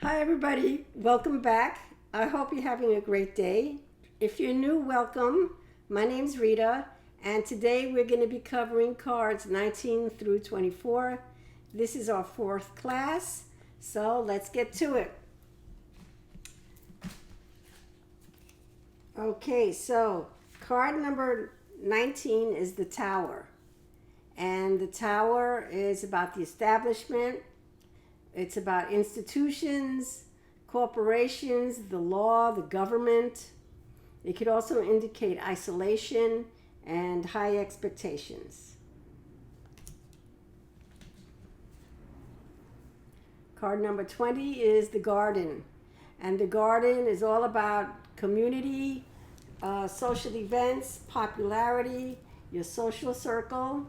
Hi, everybody. Welcome back. I hope you're having a great day. If you're new, welcome. My name's Rita, and today we're going to be covering cards 19 through 24. This is our fourth class, so let's get to it. Okay, so card number 19 is the Tower, and the Tower is about the establishment. It's about institutions, corporations, the law, the government. It could also indicate isolation and high expectations. Card number 20 is the Garden. And the Garden is all about community, social events, popularity, your social circle.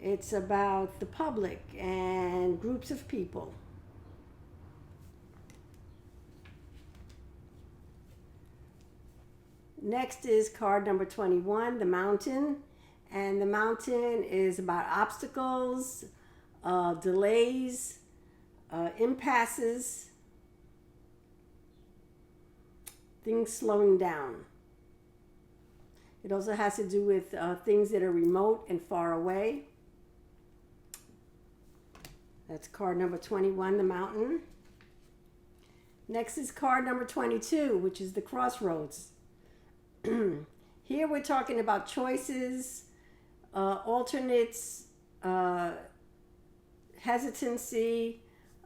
It's about the public and groups of people. Next is card number 21, the Mountain. And the Mountain is about obstacles, delays, impasses, things slowing down. It also has to do with things that are remote and far away. That's card number 21, the Mountain. Next is card number 22, which is the Crossroads. Here we're talking about choices, alternates, hesitancy.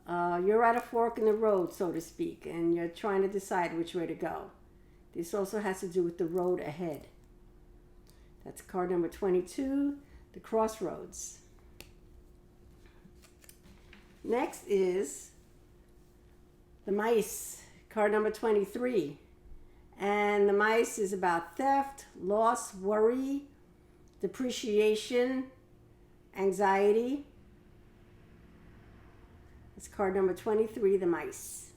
You're at a fork in the road, so to speak, and you're trying to decide which way to go. This also has to do with the road ahead. That's card number 22, the Crossroads. Next is the Mice, card number 23. And the Mice is about theft, loss, worry, depreciation, anxiety. That's card number 23, the Mice.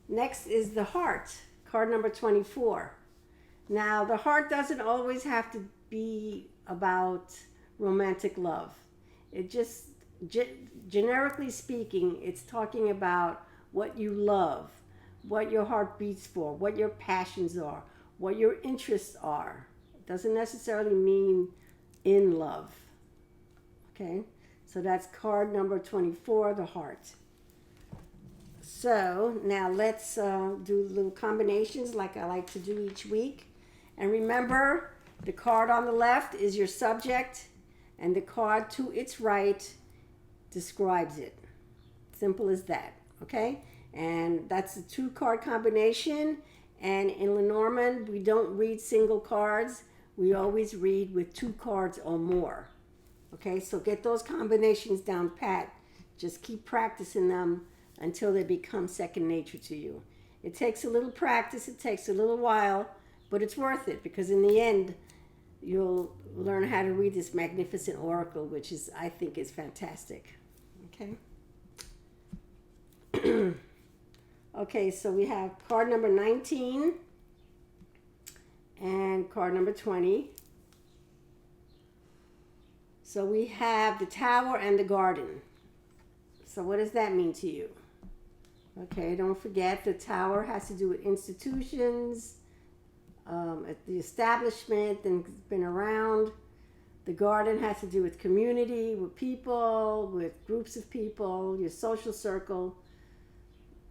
Next is the Heart, card number 24. Now, the heart doesn't always have to be about romantic love. It just, generically speaking, it's talking about what you love, what your heart beats for, what your passions are, what your interests are. It doesn't necessarily mean in love. Okay? So that's card number 24, the Heart. So now let's do little combinations like I like to do each week. And remember, the card on the left is your subject, and the card to its right describes it. Simple as that. Okay? And that's a 2-card combination. And in Lenormand, we don't read single cards. We always read with 2 cards or more. Okay, so get those combinations down pat. Just keep practicing them until they become second nature to you. It takes a little practice. It takes a little while, but it's worth it because in the end, you'll learn how to read this magnificent oracle, which is, I think, is fantastic. Okay. Okay, so we have card number 19 and card number 20. So we have the Tower and the Garden. So what does that mean to you? Okay, don't forget the Tower has to do with institutions, the establishment, things that's been around. The Garden has to do with community, with people, with groups of people, your social circle.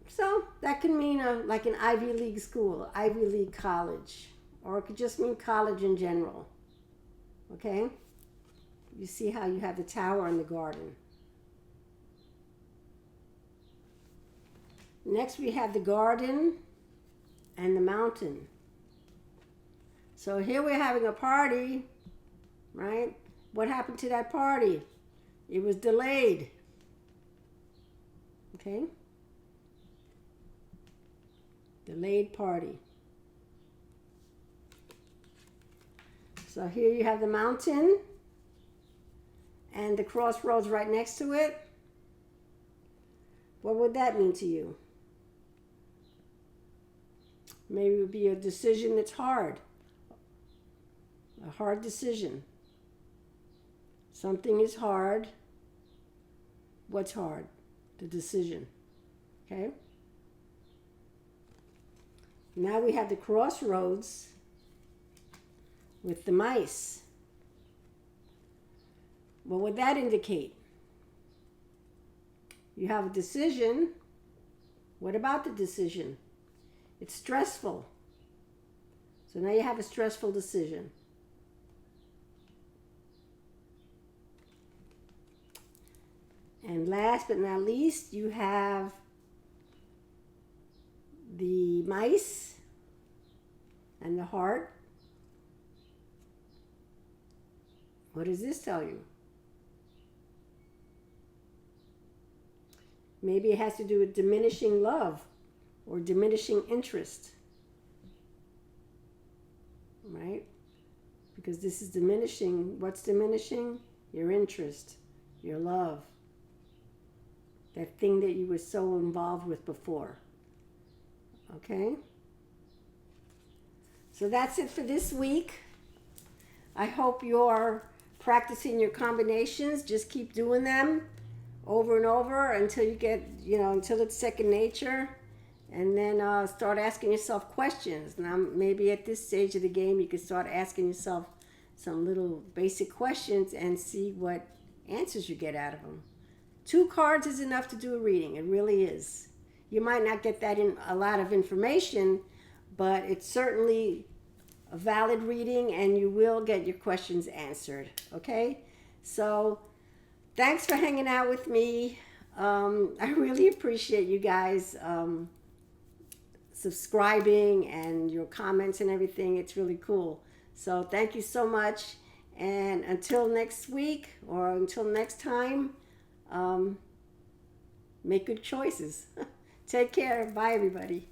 So that can mean like an Ivy League school, Ivy League college, or it could just mean college in general. Okay? You see how you have the Tower and the Garden. Next we have the Garden and the Mountain. So here we're having a party, right? What happened to that party? It was delayed. Okay? Delayed party. So here you have the Mountain and the Crossroads right next to it. What would that mean to you? Maybe it would be a decision that's hard. A hard decision. Something is hard. What's hard? the decision. Okay? Now we have the crossroads with the mice. What would that indicate? You have a decision. What about the decision? It's stressful. So now you have a stressful decision. And last but not least, you have the mice and the heart. What does this tell you? Maybe it has to do with diminishing love or diminishing interest. Right? Because this is diminishing. What's diminishing? Your interest, your love. That thing that you were so involved with before. Okay? So that's it for this week. I hope you're practicing your combinations. Just keep doing them over and over until you get, until it's second nature. And then start asking yourself questions. Now, maybe at this stage of the game, you can start asking yourself some little basic questions and see what answers you get out of them. 2 cards is enough to do a reading. It really is. You might not get that in a lot of information, but it's certainly a valid reading, and you will get your questions answered. Okay? So, thanks for hanging out with me. I really appreciate you guys subscribing and your comments and everything. It's really cool. So thank you so much. And until next week or until next time, make good choices. Take care. Bye, everybody.